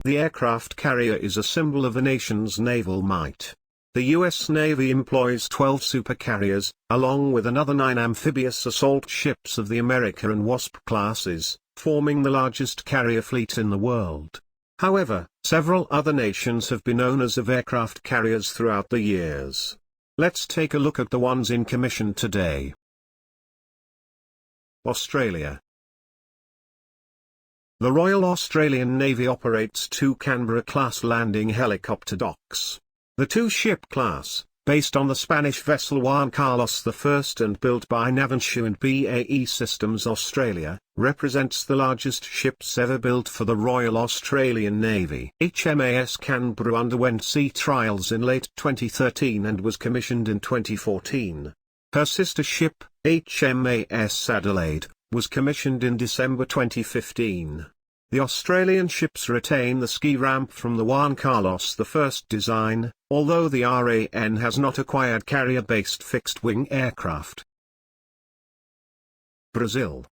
The aircraft carrier is a symbol of a nation's naval might. The U.S. Navy employs 12 supercarriers, along with another 9 amphibious assault ships of the America and Wasp classes, forming the largest carrier fleet in the world. However, several other nations have been owners of aircraft carriers throughout the years. Let's take a look at the ones in commission today. Australia. The Royal Australian Navy operates 2 Canberra-class landing helicopter docks. The 2-ship class, based on the Spanish vessel Juan Carlos I and built by Navies and BAE Systems Australia, represents the largest ships ever built for the Royal Australian Navy. HMAS Canberra underwent sea trials in late 2013 and was commissioned in 2014. Her sister ship, HMAS Adelaide, was commissioned in December 2015. The Australian ships retain the ski ramp from the Juan Carlos I design, although the RAN has not acquired carrier-based fixed-wing aircraft. Brazil.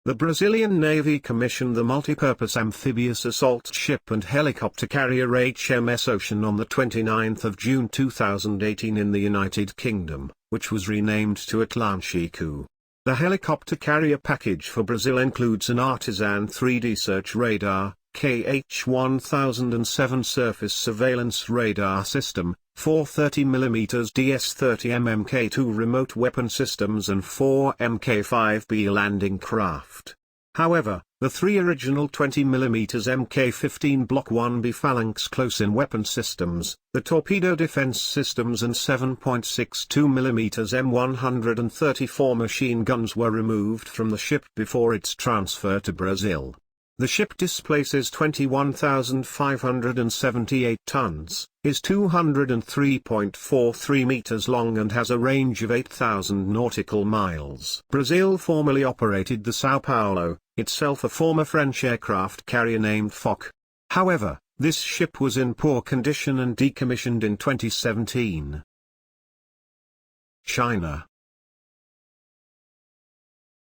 The Brazilian Navy commissioned the multipurpose amphibious assault ship and helicopter carrier HMS Ocean on 29 June 2018 in the United Kingdom, which was renamed to Atlântico. The helicopter carrier package for Brazil includes an Artisan 3D search radar, KH-1007 surface surveillance radar system, 4 30mm DS-30mm Mk2 remote weapon systems and 4 Mk5B landing craft. However, the 3 original 20mm Mk15 Block 1B Phalanx close-in weapon systems, the torpedo defense systems and 7.62mm M134 machine guns were removed from the ship before its transfer to Brazil. The ship displaces 21,578 tons, is 203.43 meters long and has a range of 8,000 nautical miles. Brazil formerly operated the São Paulo, itself a former French aircraft carrier named Foch. However, this ship was in poor condition and decommissioned in 2017. China.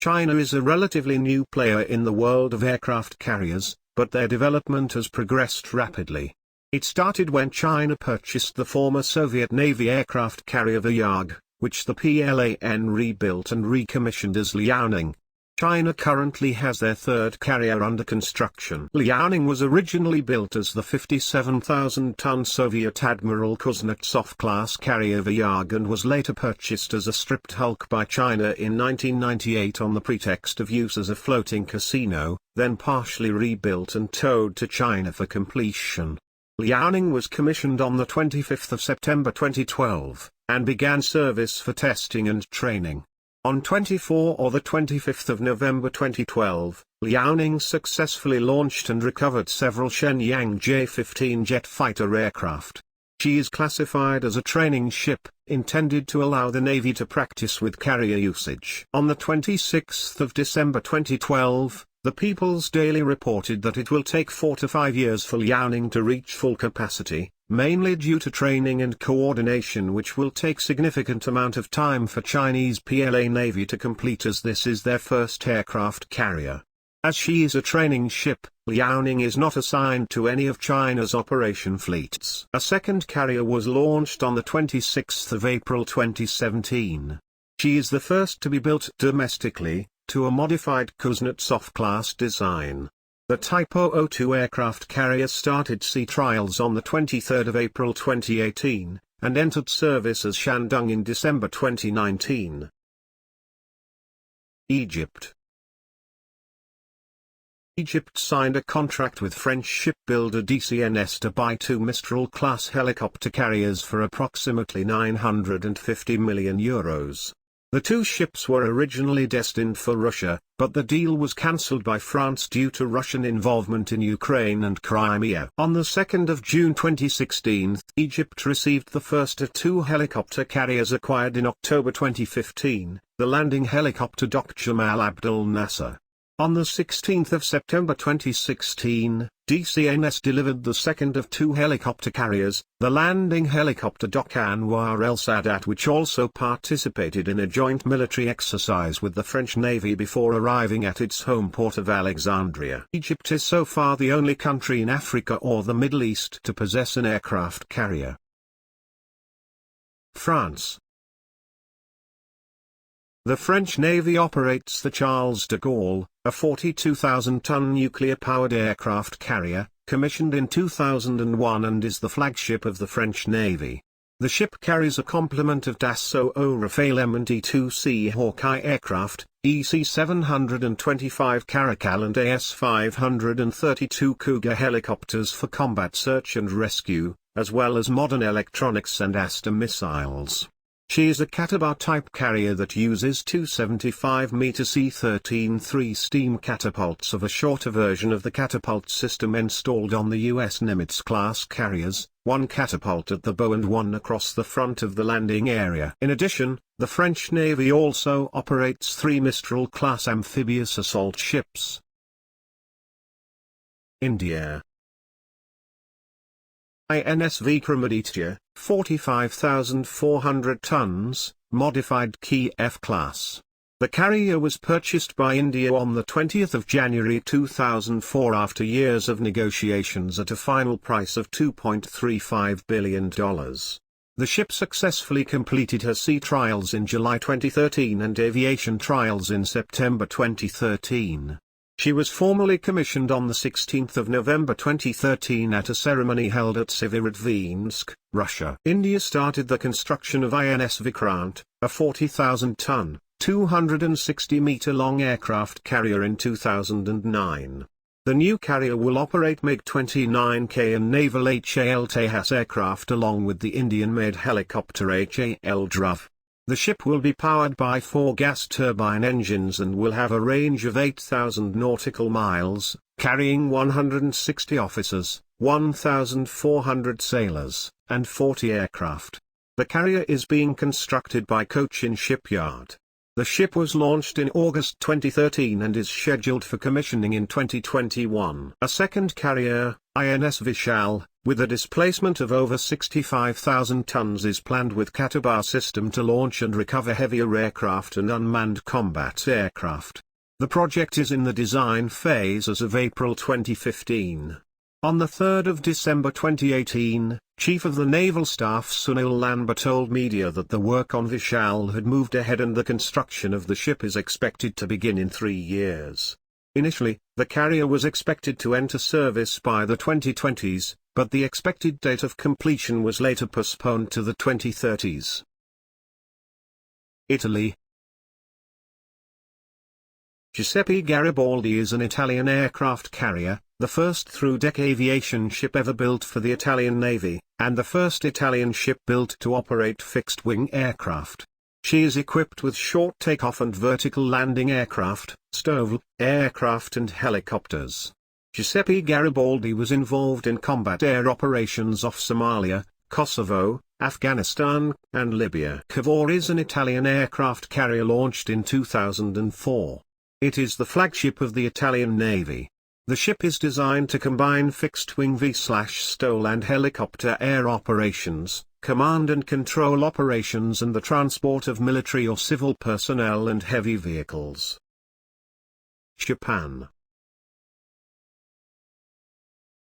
China is a relatively new player in the world of aircraft carriers, but their development has progressed rapidly. It started when China purchased the former Soviet Navy aircraft carrier Voyage, which the PLAN rebuilt and recommissioned as Liaoning. China currently has their 3rd carrier under construction. Liaoning was originally built as the 57,000-ton Soviet Admiral Kuznetsov-class carrier Voyage and was later purchased as a stripped hulk by China in 1998 on the pretext of use as a floating casino, then partially rebuilt and towed to China for completion. Liaoning was commissioned on the 25th of September 2012, and began service for testing and training. On 24 or the 25th of November 2012, Liaoning successfully launched and recovered several Shenyang J-15 jet fighter aircraft. She is classified as a training ship, intended to allow the Navy to practice with carrier usage. On the 26th of December 2012, the People's Daily reported that it will take 4 to 5 years for Liaoning to reach full capacity, mainly due to training and coordination, which will take significant amount of time for Chinese PLA Navy to complete, as this is their first aircraft carrier. As she is a training ship, Liaoning is not assigned to any of China's operation fleets. A second carrier was launched on the 26th of April 2017. She is the first to be built domestically, to a modified Kuznetsov-class design. The Type 002 aircraft carrier started sea trials on the 23rd of April 2018, and entered service as Shandong in December 2019. Egypt. Egypt signed a contract with French shipbuilder DCNS to buy 2 Mistral-class helicopter carriers for approximately €950 million. The 2 ships were originally destined for Russia, but the deal was cancelled by France due to Russian involvement in Ukraine and Crimea. On the 2nd of June 2016, Egypt received the first of 2 helicopter carriers acquired in October 2015, the landing helicopter Dock Jamal Abdel Nasser. On the 16th of September 2016, DCNS delivered the second of two helicopter carriers, the landing helicopter Dock Anwar El Sadat, which also participated in a joint military exercise with the French Navy before arriving at its home port of Alexandria. Egypt is so far the only country in Africa or the Middle East to possess an aircraft carrier. France. The French Navy operates the Charles de Gaulle, a 42,000-ton nuclear-powered aircraft carrier, commissioned in 2001 and is the flagship of the French Navy. The ship carries a complement of Dassault Rafale M&E-2C Hawkeye aircraft, EC-725 Caracal and AS-532 Cougar helicopters for combat search and rescue, as well as modern electronics and Aster missiles. She is a Catabar-type carrier that uses two 75-meter C-13-3 steam catapults of a shorter version of the catapult system installed on the U.S. Nimitz-class carriers, one catapult at the bow and one across the front of the landing area. In addition, the French Navy also operates three Mistral-class amphibious assault ships. India. INS Vikramaditya, 45,400 tons, modified Kiev class. The carrier was purchased by India on the 20th of January 2004 after years of negotiations at a final price of $2.35 billion. The ship successfully completed her sea trials in July 2013 and aviation trials in September 2013. She was formally commissioned on the 16th of November 2013 at a ceremony held at Severodvinsk, Russia. India started the construction of INS Vikrant, a 40,000-ton, 260-meter-long aircraft carrier in 2009. The new carrier will operate MiG-29K and naval HAL Tejas aircraft along with the Indian-made helicopter HAL Dhruv. The ship will be powered by 4 gas turbine engines and will have a range of 8,000 nautical miles, carrying 160 officers, 1,400 sailors, and 40 aircraft. The carrier is being constructed by Cochin Shipyard. The ship was launched in August 2013 and is scheduled for commissioning in 2021. A second carrier, INS Vishal, with a displacement of over 65,000 tons is planned with Catabar system to launch and recover heavier aircraft and unmanned combat aircraft. The project is in the design phase as of April 2015. On the 3rd of December 2018, Chief of the Naval Staff Sunil Lanba told media that the work on Vishal had moved ahead and the construction of the ship is expected to begin in 3 years. Initially, the carrier was expected to enter service by the 2020s, but the expected date of completion was later postponed to the 2030s. Italy. Giuseppe Garibaldi is an Italian aircraft carrier, the first through-deck aviation ship ever built for the Italian Navy, and the first Italian ship built to operate fixed-wing aircraft. She is equipped with short takeoff and vertical landing aircraft, STOVL, aircraft and helicopters. Giuseppe Garibaldi was involved in combat air operations off Somalia, Kosovo, Afghanistan, and Libya. Cavour is an Italian aircraft carrier launched in 2004. It is the flagship of the Italian Navy. The ship is designed to combine fixed-wing V/STOL and helicopter air operations, command and control operations and the transport of military or civil personnel and heavy vehicles. Japan.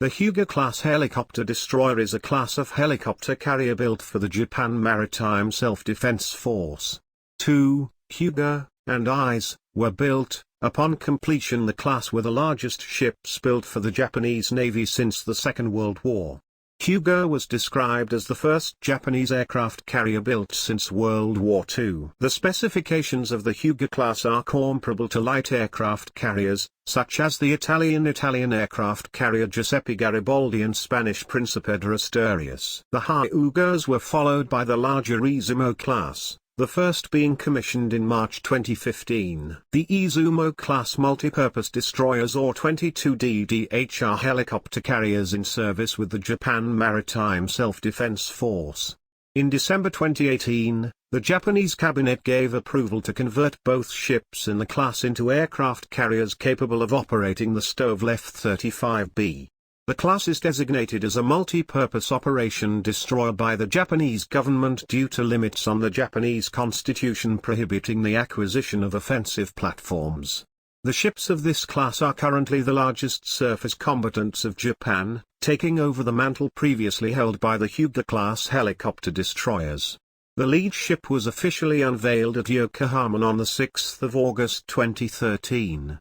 The Hyuga-class helicopter destroyer is a class of helicopter carrier built for the Japan Maritime Self-Defense Force. 2 Hyuga and I's were built. Upon completion, the class were the largest ships built for the Japanese Navy since the Second World War. Hyuga was described as the first Japanese aircraft carrier built since World War II. The specifications of the Hyuga class are comparable to light aircraft carriers, such as the Italian aircraft carrier Giuseppe Garibaldi and Spanish Príncipe de Asturias. The Hyugas were followed by the larger Izumo class, the first being commissioned in March 2015. The Izumo-class multipurpose destroyers or 22 DDH are helicopter carriers in service with the Japan Maritime Self-Defense Force. In December 2018, The Japanese cabinet gave approval to convert both ships in the class into aircraft carriers capable of operating the STOVL F-35B. The class is designated as a multi-purpose operation destroyer by the Japanese government due to limits on the Japanese constitution prohibiting the acquisition of offensive platforms. The ships of this class are currently the largest surface combatants of Japan, taking over the mantle previously held by the Hyuga-class helicopter destroyers. The lead ship was officially unveiled at Yokohama on 6 August 2013.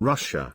Russia.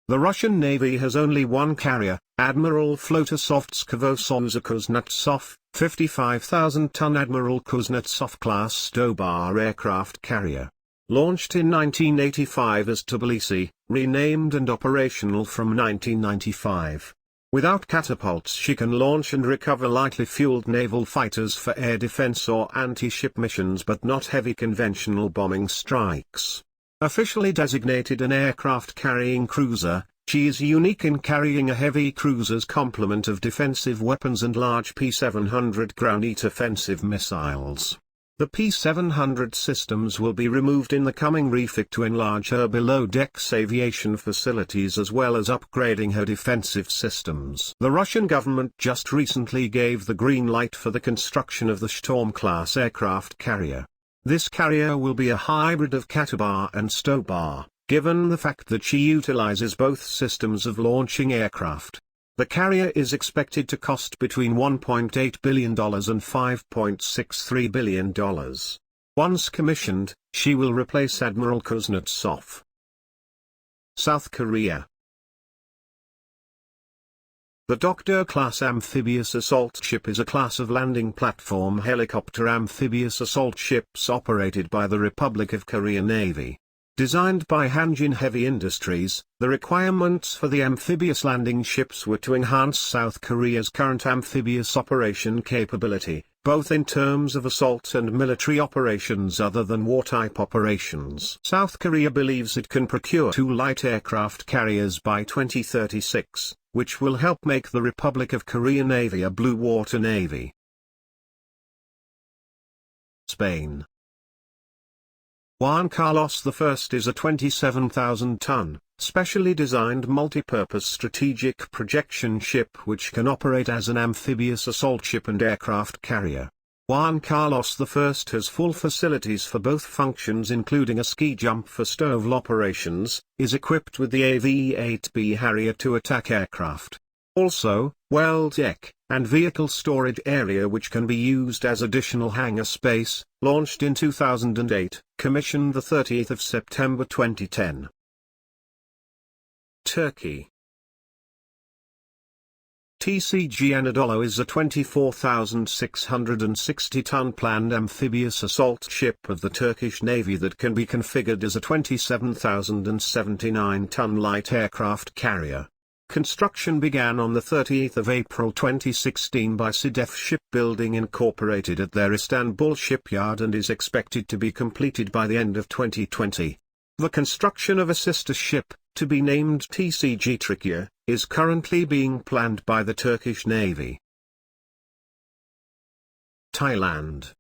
The Russian Navy has only one carrier, Admiral Flotasovtskvo-Kuznetsov, 55,000-ton Admiral Kuznetsov-class Stobar aircraft carrier. Launched in 1985 as Tbilisi, renamed and operational from 1995. Without catapults she can launch and recover lightly fueled naval fighters for air defense or anti-ship missions but not heavy conventional bombing strikes. Officially designated an aircraft carrying cruiser, she is unique in carrying a heavy cruiser's complement of defensive weapons and large P-700 ground-eat offensive missiles. The P-700 systems will be removed in the coming refit to enlarge her below-decks aviation facilities as well as upgrading her defensive systems. The Russian government just recently gave the green light for the construction of the Storm-class aircraft carrier. This carrier will be a hybrid of Katabar and Stobar, given the fact that she utilizes both systems of launching aircraft. The carrier is expected to cost between $1.8 billion and $5.63 billion. Once commissioned, she will replace Admiral Kuznetsov. South Korea. The Dokdo-class amphibious assault ship is a class of landing platform helicopter amphibious assault ships operated by the Republic of Korea Navy. Designed by Hanjin Heavy Industries, the requirements for the amphibious landing ships were to enhance South Korea's current amphibious operation capability, both in terms of assault and military operations other than war-type operations. South Korea believes it can procure 2 light aircraft carriers by 2036. Which will help make the Republic of Korea Navy a blue water navy. Spain. Juan Carlos I is a 27,000-ton, specially designed multi-purpose strategic projection ship which can operate as an amphibious assault ship and aircraft carrier. Juan Carlos I has full facilities for both functions including a ski jump for STOVL operations, is equipped with the AV-8B Harrier to attack aircraft. Also, well deck, and vehicle storage area which can be used as additional hangar space, launched in 2008, commissioned 30 September 2010. Turkey. TCG Anadolu is a 24,660-ton planned amphibious assault ship of the Turkish Navy that can be configured as a 27,079-ton light aircraft carrier. Construction began on 30 April 2016 by Sidef Shipbuilding Incorporated at their Istanbul shipyard and is expected to be completed by the end of 2020. The construction of a sister ship, to be named TCG Trikya, is currently being planned by the Turkish Navy. Thailand.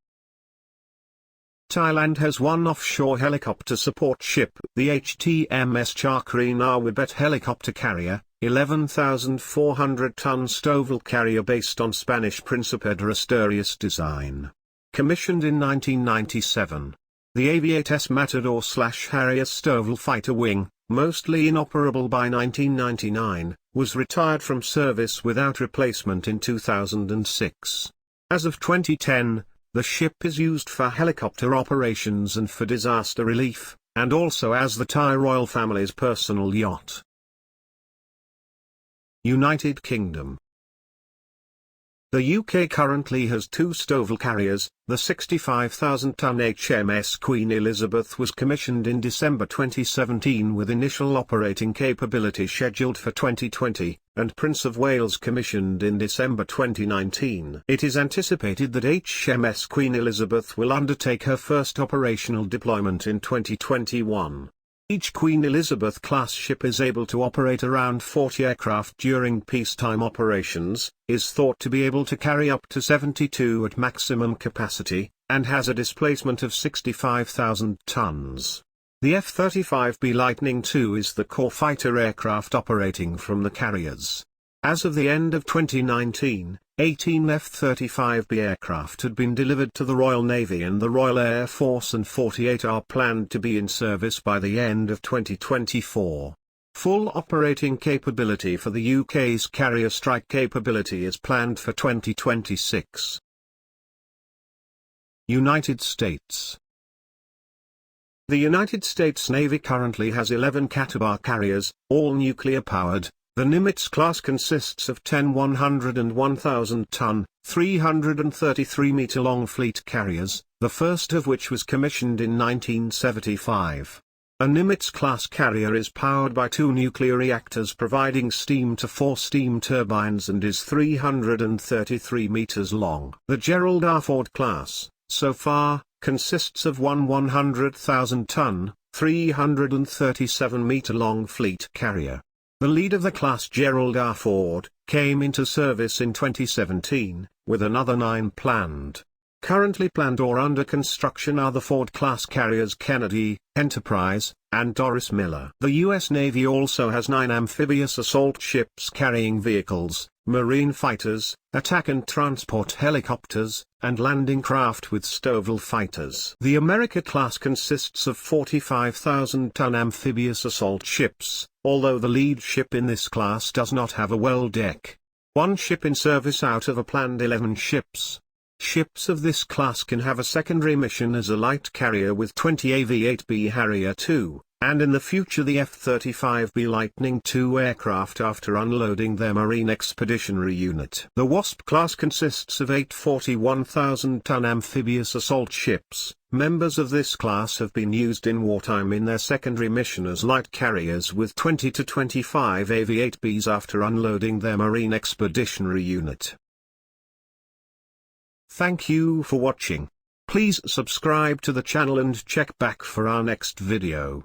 Thailand has one offshore helicopter support ship, the HTMS Chakri Nawabet helicopter carrier, 11,400-ton STOVL carrier based on Spanish Príncipe de Asturias design. Commissioned in 1997. The Aviates Matador/Harrier STOVL fighter wing, mostly inoperable by 1999, was retired from service without replacement in 2006. As of 2010, the ship is used for helicopter operations and for disaster relief, and also as the Thai royal family's personal yacht. United Kingdom. The UK currently has 2 STOVL carriers. The 65,000-ton HMS Queen Elizabeth was commissioned in December 2017 with initial operating capability scheduled for 2020, and Prince of Wales commissioned in December 2019. It is anticipated that HMS Queen Elizabeth will undertake her first operational deployment in 2021. Each Queen Elizabeth-class ship is able to operate around 40 aircraft during peacetime operations, is thought to be able to carry up to 72 at maximum capacity, and has a displacement of 65,000 tons. The F-35B Lightning II is the core fighter aircraft operating from the carriers. As of the end of 2019, 18 F-35B aircraft had been delivered to the Royal Navy and the Royal Air Force, and 48 are planned to be in service by the end of 2024. Full operating capability for the UK's carrier strike capability is planned for 2026. United States. The United States Navy currently has 11 Catabar carriers, all nuclear-powered. The Nimitz class consists of 10 100 and 1,000-ton, 333-meter-long fleet carriers, the first of which was commissioned in 1975. A Nimitz-class carrier is powered by 2 nuclear reactors providing steam to 4 steam turbines and is 333 meters long. The Gerald R. Ford class, so far, consists of one 100,000-ton, 337-meter-long fleet carrier. The lead of the class Gerald R. Ford came into service in 2017, with another 9 planned. Currently planned or under construction are the Ford-class carriers Kennedy, Enterprise, and Doris Miller. The U.S. Navy also has 9 amphibious assault ships carrying vehicles, marine fighters, attack and transport helicopters, and landing craft with STOVL fighters. The America class consists of 45,000-ton amphibious assault ships, although the lead ship in this class does not have a well deck. 1 ship in service out of a planned 11 ships. Ships of this class can have a secondary mission as a light carrier with 20 AV-8B Harrier II, and in the future the F-35B Lightning II aircraft after unloading their Marine Expeditionary Unit. The Wasp class consists of 8 41,000-ton amphibious assault ships. Members of this class have been used in wartime in their secondary mission as light carriers with 20 to 25 AV-8Bs after unloading their Marine Expeditionary Unit. Thank you for watching. Please subscribe to the channel and check back for our next video.